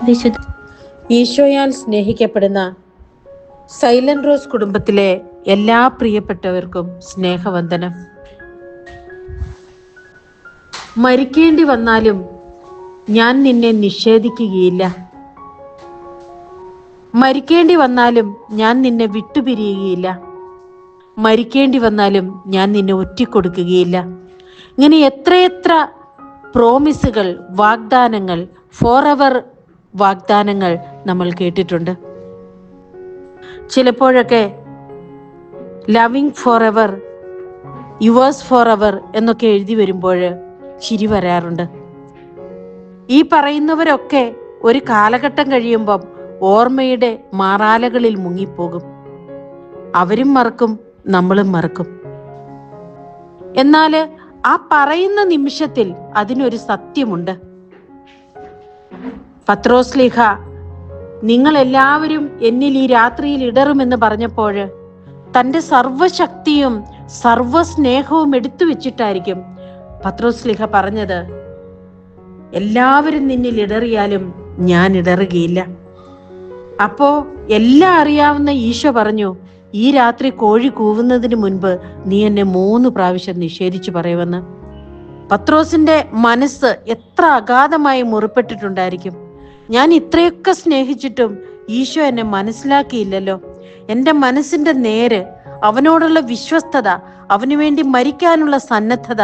വിശുദ്ധ ഈശോയാൽ സ്നേഹിക്കപ്പെടുന്ന silent rose കുടുംബത്തിലെ എല്ലാ പ്രിയപ്പെട്ടവർക്കും സ്നേഹവന്ദനം. മരിക്കേണ്ടി വന്നാലും ഞാൻ നിന്നെ നിഷേധിക്കുകയില്ല. മരിക്കേണ്ടി വന്നാലും ഞാൻ നിന്നെ വിട്ടുപിരിയുകയില്ല. മരിക്കേണ്ടി വന്നാലും ഞാൻ നിന്നെ ഒറ്റിക്കൊടുക്കുകയില്ല. ഇങ്ങനെ എത്രയെത്ര പ്രോമിസുകൾ, വാഗ്ദാനങ്ങൾ, ഫോർ എവർ വാഗ്ദാനങ്ങൾ നമ്മൾ കേട്ടിട്ടുണ്ട്. ചിലപ്പോഴൊക്കെ loving for ever, yours for ever എന്നൊക്കെ എഴുതി വരുമ്പോൾ ചിരി വരാറുണ്ട്. ഈ പറയുന്നവരൊക്കെ ഒരു കാലഘട്ടം കഴിയുമ്പം ഓർമ്മയുടെ മാറാലകളിൽ മുങ്ങിപ്പോകും. അവരും മറക്കും, നമ്മളും മറക്കും. എന്നാൽ ആ പറയുന്ന നിമിഷത്തിൽ അതിനൊരു സത്യമുണ്ട്. പത്രോസ്ലീഹ നിങ്ങൾ എല്ലാവരും എന്നിൽ ഈ രാത്രിയിൽ ഇടറുമെന്ന് പറഞ്ഞപ്പോൾ തൻ്റെ സർവശക്തിയും സർവസ്നേഹവും എടുത്തു വെച്ചിട്ടായിരിക്കും പത്രോസ്ലീഹ പറഞ്ഞത്, എല്ലാവരും നിന്നിൽ ഇടറിയാലും ഞാൻ ഇടറുകയില്ല. അപ്പോ എല്ലാം അറിയാവുന്ന ഈശോ പറഞ്ഞു, ഈ രാത്രി കോഴി കൂവുന്നതിന് മുൻപ് നീ എന്നെ 3 പ്രാവശ്യം നിഷേധിച്ചു പറയുമെന്ന്. പത്രോസിന്റെ മനസ്സ് എത്ര അഗാധമായി മുറിപ്പെട്ടിട്ടുണ്ടായിരിക്കും. ഞാൻ ഇത്രയൊക്കെ സ്നേഹിച്ചിട്ടും ഈശോ എന്നെ മനസ്സിലാക്കിയില്ലല്ലോ. എൻ്റെ മനസ്സിന്റെ നേര്, അവനോടുള്ള വിശ്വസ്തത, അവനു വേണ്ടി മരിക്കാനുള്ള സന്നദ്ധത,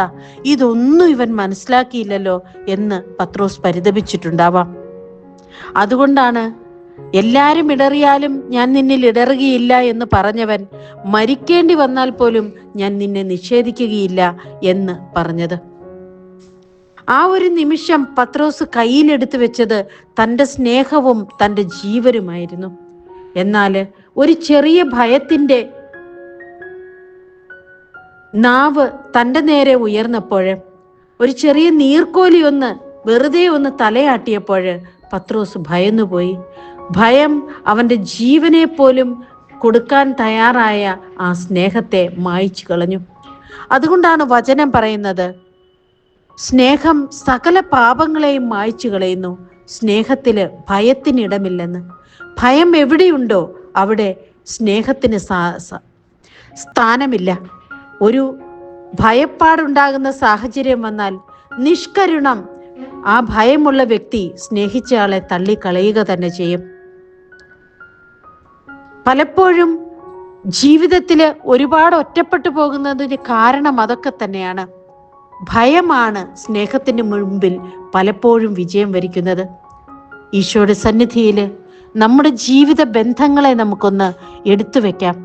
ഇതൊന്നും ഇവൻ മനസ്സിലാക്കിയില്ലല്ലോ എന്ന് പത്രോസ് പരിതപിച്ചിട്ടുണ്ടാവാം. അതുകൊണ്ടാണ് എല്ലാരും ഇടറിയാലും ഞാൻ നിന്നിൽ ഇടറുകയില്ല എന്ന് പറഞ്ഞവൻ മരിക്കേണ്ടി വന്നാൽ പോലും ഞാൻ നിന്നെ നിഷേധിക്കുകയില്ല എന്ന് പറഞ്ഞത്. ആ ഒരു നിമിഷം പത്രോസ് കയ്യിലെടുത്ത് വെച്ചത് തൻ്റെ സ്നേഹവും തൻ്റെ ജീവനുമായിരുന്നു. എന്നാൽ ഒരു ചെറിയ ഭയത്തിൻ്റെ നാവ് തൻ്റെ നേരെ ഉയർന്നപ്പോൾ, ഒരു ചെറിയ നീർക്കോലി വെറുതെ ഒന്ന് തലയാട്ടിയപ്പോൾ പത്രോസ് ഭയന്നുപോയി. ഭയം അവൻ്റെ ജീവനെ പോലും കൊടുക്കാൻ തയ്യാറായ ആ സ്നേഹത്തെ മായ്ച്ചു കളഞ്ഞു. അതുകൊണ്ടാണ് വചനം പറയുന്നത്, സ്നേഹം സകല പാപങ്ങളെയും മായ്ച്ചു കളയുന്നു, സ്നേഹത്തില് ഭയത്തിനിടമില്ലെന്ന്. ഭയം എവിടെയുണ്ടോ അവിടെ സ്നേഹത്തിന് സ്ഥാനമില്ല. ഒരു ഭയപ്പാടുണ്ടാകുന്ന സാഹചര്യം വന്നാൽ നിഷ്കരുണം ആ ഭയമുള്ള വ്യക്തി സ്നേഹിച്ച ആളെ തള്ളിക്കളയുക തന്നെ ചെയ്യും. പലപ്പോഴും ജീവിതത്തിൽ ഒരുപാട് ഒറ്റപ്പെട്ടു പോകുന്നതിന് കാരണം അതൊക്കെ തന്നെയാണ്. ഭയമാണ് സ്നേഹത്തിന് മുൻപിൽ പലപ്പോഴും വിജയം വരിക്കുന്നത്. ഈശോയുടെ സന്നിധിയിൽ നമ്മുടെ ജീവിത ബന്ധങ്ങളെ നമുക്കൊന്ന് എടുത്തു വെക്കാം.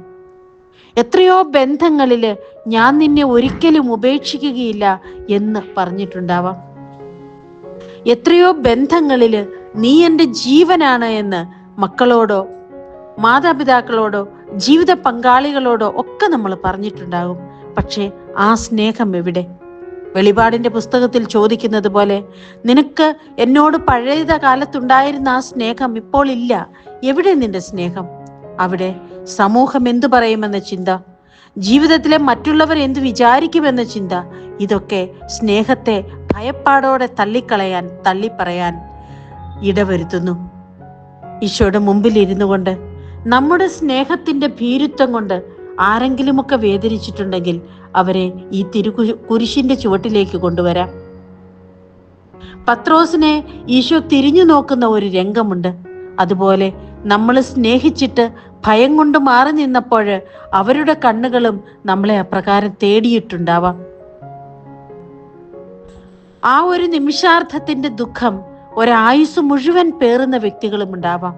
എത്രയോ ബന്ധങ്ങളിൽ ഞാൻ നിന്നെ ഒരിക്കലും ഉപേക്ഷിക്കുകയില്ല എന്ന് പറഞ്ഞിട്ടുണ്ടാവാം. എത്രയോ ബന്ധങ്ങളിൽ നീ എൻ്റെ ജീവനാണ് എന്ന് മക്കളോടോ മാതാപിതാക്കളോടോ ജീവിത പങ്കാളികളോടോ ഒക്കെ നമ്മൾ പറഞ്ഞിട്ടുണ്ടാകും. പക്ഷേ ആ സ്നേഹം എവിടെ? വെളിപാടിന്റെ പുസ്തകത്തിൽ ചോദിക്കുന്നത് പോലെ, നിനക്ക് എന്നോട് പഴയ കാലത്തുണ്ടായിരുന്ന ആ സ്നേഹം ഇപ്പോൾ ഇല്ല. എവിടെ നിന്റെ സ്നേഹം? അവിടെ സമൂഹം എന്തു പറയുമെന്ന ചിന്ത, ജീവിതത്തിലെ മറ്റുള്ളവർ എന്തു വിചാരിക്കുമെന്ന ചിന്ത, ഇതൊക്കെ സ്നേഹത്തെ ഭയപ്പാടോടെ തള്ളിപ്പറയാൻ ഇടവരുത്തുന്നു. ഈശോയുടെ മുമ്പിൽ ഇരുന്നു കൊണ്ട് നമ്മുടെ സ്നേഹത്തിന്റെ ഭീരുത്വം കൊണ്ട് ആരെങ്കിലുമൊക്കെ വേദനിച്ചിട്ടുണ്ടെങ്കിൽ അവരെ ഈ കുരിശിന്റെ ചുവട്ടിലേക്ക് കൊണ്ടുവരാം. പത്രോസിനെ ഈശോ തിരിഞ്ഞു നോക്കുന്ന ഒരു രംഗമുണ്ട്. അതുപോലെ നമ്മൾ സ്നേഹിച്ചിട്ട് ഭയം കൊണ്ട് മാറി നിന്നപ്പോൾ അവരുടെ കണ്ണുകളും നമ്മളെ അപ്രകാരം തേടിയിട്ടുണ്ടാവാം. ആ ഒരു നിമിഷാർത്ഥത്തിന്റെ ദുഃഖം ഒരായുസ് മുഴുവൻ പേറുന്ന വ്യക്തികളും ഉണ്ടാവാം.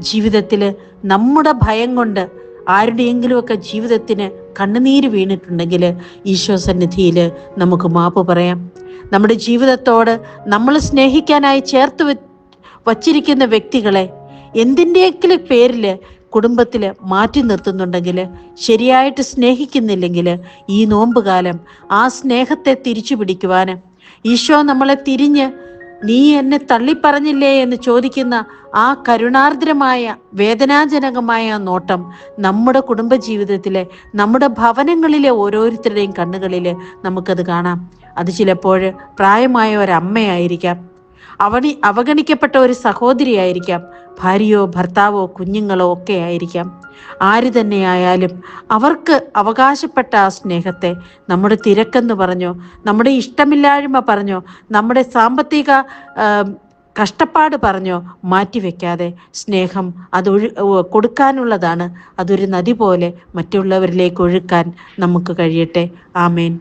ജീവിതത്തിൽ നമ്മുടെ ഭയം കൊണ്ട് ആരുടെയെങ്കിലുമൊക്കെ ജീവിതത്തിന് കണ്ണുനീര് വീണിട്ടുണ്ടെങ്കിൽ ഈശോ സന്നിധിയിൽ നമുക്ക് മാപ്പ് പറയാം. നമ്മുടെ ജീവിതത്തോട് നമ്മൾ സ്നേഹിക്കാനായി ചേർത്ത് വച്ചിരിക്കുന്ന വ്യക്തികളെ എന്തിൻ്റെയെങ്കിലും പേരിൽ കുടുംബത്തിൽ മാറ്റി നിർത്തുന്നുണ്ടെങ്കിൽ, ശരിയായിട്ട് സ്നേഹിക്കുന്നില്ലെങ്കിൽ, ഈ നോമ്പുകാലം ആ സ്നേഹത്തെ തിരിച്ചു പിടിക്കുവാൻ ഈശോ നമ്മളെ തിരിഞ്ഞ് നീ എന്നെ തള്ളിപ്പറഞ്ഞില്ലേ എന്ന് ചോദിക്കുന്ന ആ കരുണാർദ്രമായ വേദനാജനകമായ നോട്ടം നമ്മുടെ കുടുംബജീവിതത്തിലെ, നമ്മുടെ ഭവനങ്ങളിലെ ഓരോരുത്തരുടെയും കണ്ണുകളിൽ നമുക്കത് കാണാം. അത് ചിലപ്പോൾ പ്രായമായ ഒരമ്മയായിരിക്കാം. അവഗണിക്കപ്പെട്ട ഒരു സഹോദരിയായിരിക്കാം, ഭാര്യയോ ഭർത്താവോ കുഞ്ഞുങ്ങളോ ഒക്കെ ആയിരിക്കാം. ആര് തന്നെയായാലും അവർക്ക് അവകാശപ്പെട്ട ആ സ്നേഹത്തെ നമ്മുടെ തിരക്കെന്ന് പറഞ്ഞോ, നമ്മുടെ ഇഷ്ടമില്ലായ്മ പറഞ്ഞോ, നമ്മുടെ സാമ്പത്തിക കഷ്ടപ്പാട് പറഞ്ഞോ മാറ്റിവെക്കാതെ സ്നേഹം കൊടുക്കാനുള്ളതാണ്. അതൊരു നദി പോലെ മറ്റുള്ളവരിലേക്ക് ഒഴുക്കാൻ നമുക്ക് കഴിയട്ടെ. ആമേൻ.